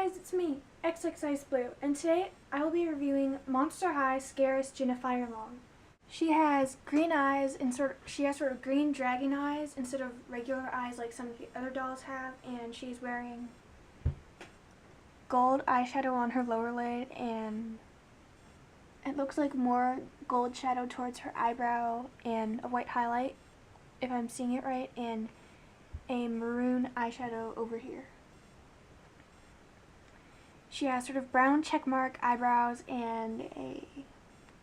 guys, it's me, XX Blue, and today I will be reviewing Monster High Scaris Jinafire Long. She has green eyes and she has sort of green dragon eyes instead of regular eyes like some of the other dolls have, and she's wearing gold eyeshadow on her lower lid, and it looks like more gold shadow towards her eyebrow and a white highlight, if I'm seeing it right, and a maroon eyeshadow over here. She has sort of brown checkmark eyebrows and a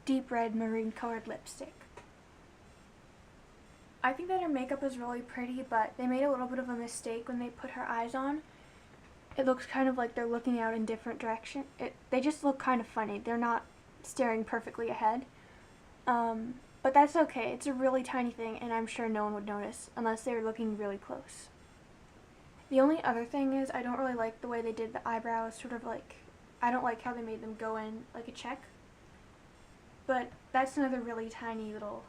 deep red maroon colored lipstick. I think that her makeup is really pretty, but they made a little bit of a mistake when they put her eyes on. It looks kind of like they're looking out in different directions. They just look kind of funny. They're not staring perfectly ahead. But that's okay. It's a really tiny thing, and I'm sure no one would notice unless they were looking really close. The only other thing is I don't really like the way they did the eyebrows, sort of like, I don't like how they made them go in like a check. But that's another really tiny little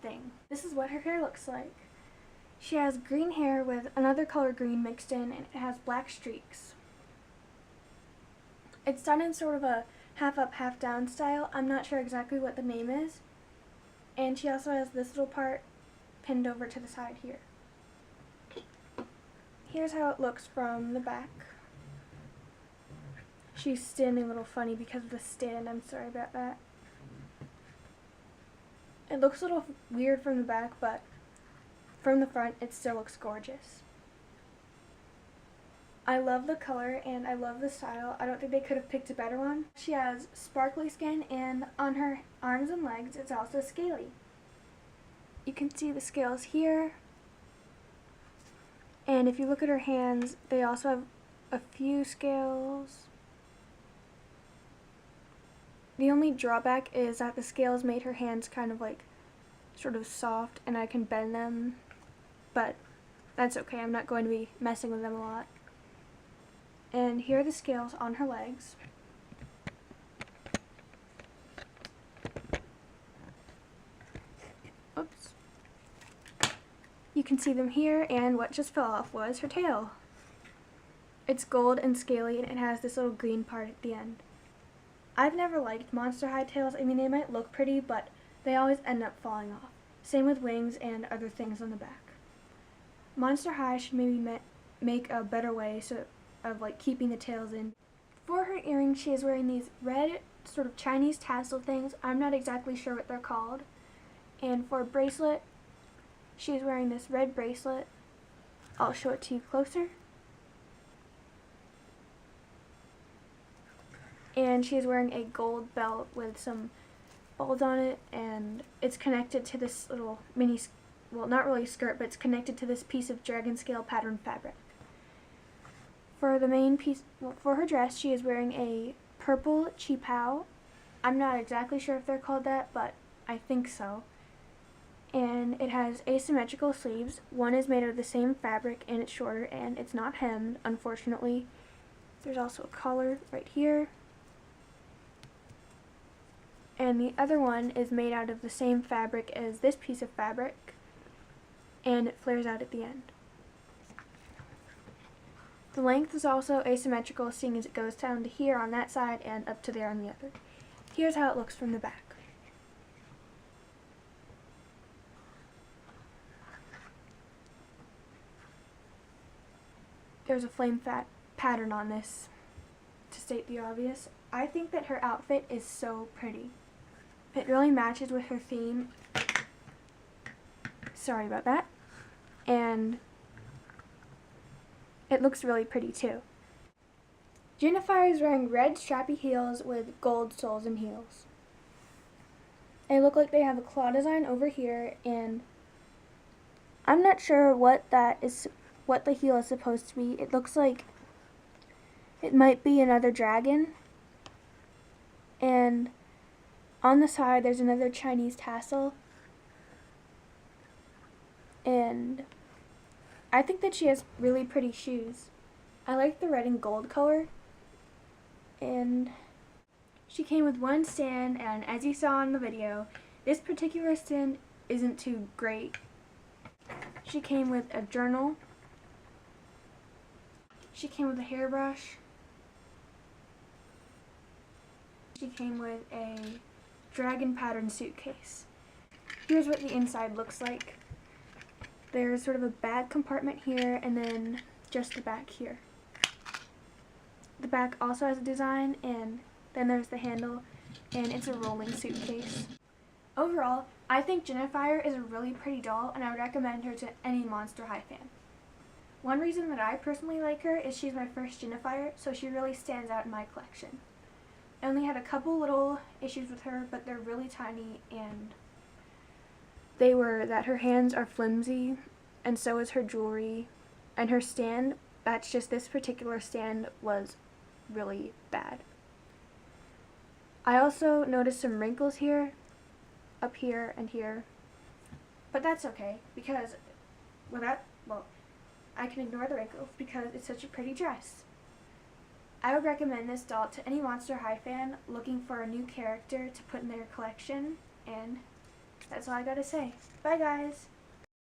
thing. This is what her hair looks like. She has green hair with another color green mixed in, and it has black streaks. It's done in sort of a half up, half down style. I'm not sure exactly what the name is. And she also has this little part pinned over to the side here. Here's how it looks from the back. She's standing a little funny because of the stand. I'm sorry about that. It looks a little weird from the back, but from the front it still looks gorgeous. I love the color and I love the style. I don't think they could have picked a better one. She has sparkly skin, and on her arms and legs it's also scaly. You can see the scales here. And if you look at her hands, they also have a few scales. The only drawback is that the scales made her hands kind of like sort of soft, and I can bend them, but that's okay. I'm not going to be messing with them a lot. And here are the scales on her legs. Oops. You can see them here, and what just fell off was her tail. It's gold and scaly, and it has this little green part at the end. I've never liked Monster High tails. I mean, they might look pretty, but they always end up falling off. Same with wings and other things on the back. Monster High should maybe make a better way of like keeping the tails in. For her earrings, she is wearing these red sort of Chinese tassel things. I'm not exactly sure what they're called. And for a bracelet, she's wearing this red bracelet. I'll show it to you closer. And she's wearing a gold belt with some balls on it, and it's connected to this little mini, well, not really skirt, but it's connected to this piece of dragon scale pattern fabric. For the main piece, well, for her dress, she is wearing a purple qipao. I'm not exactly sure if they're called that, but I think so. And it has asymmetrical sleeves. One is made of the same fabric and it's shorter, and it's not hemmed, unfortunately. There's also a collar right here. And the other one is made out of the same fabric as this piece of fabric, and it flares out at the end. The length is also asymmetrical, seeing as it goes down to here on that side and up to there on the other. Here's how it looks from the back. There's a flame pattern on this, to state the obvious. I think that her outfit is so pretty. It really matches with her theme. Sorry about that. And it looks really pretty too. Jinafire is wearing red strappy heels with gold soles and heels. They look like they have a claw design over here, and I'm not sure what the heel is supposed to be. It looks like it might be another dragon. And on the side there's another Chinese tassel. And I think that she has really pretty shoes. I like the red and gold color. And she came with one stand, and as you saw in the video, this particular stand isn't too great. She came with a journal. She came with a hairbrush, She came with a dragon pattern suitcase. Here's what the inside looks like. There's sort of a bag compartment here and then just the back here. The back also has a design, and then there's the handle, and it's a rolling suitcase. Overall, I think Jinafire is a really pretty doll, and I would recommend her to any Monster High fan. One reason that I personally like her is she's my first Jinafire, so she really stands out in my collection. I only had a couple little issues with her, but they're really tiny, and they were that her hands are flimsy, and so is her jewelry, and her stand, that's just this particular stand, was really bad. I also noticed some wrinkles here, up here, and here, but that's okay, because I can ignore the wrinkles because it's such a pretty dress. I would recommend this doll to any Monster High fan looking for a new character to put in their collection, and that's all I gotta say. Bye guys!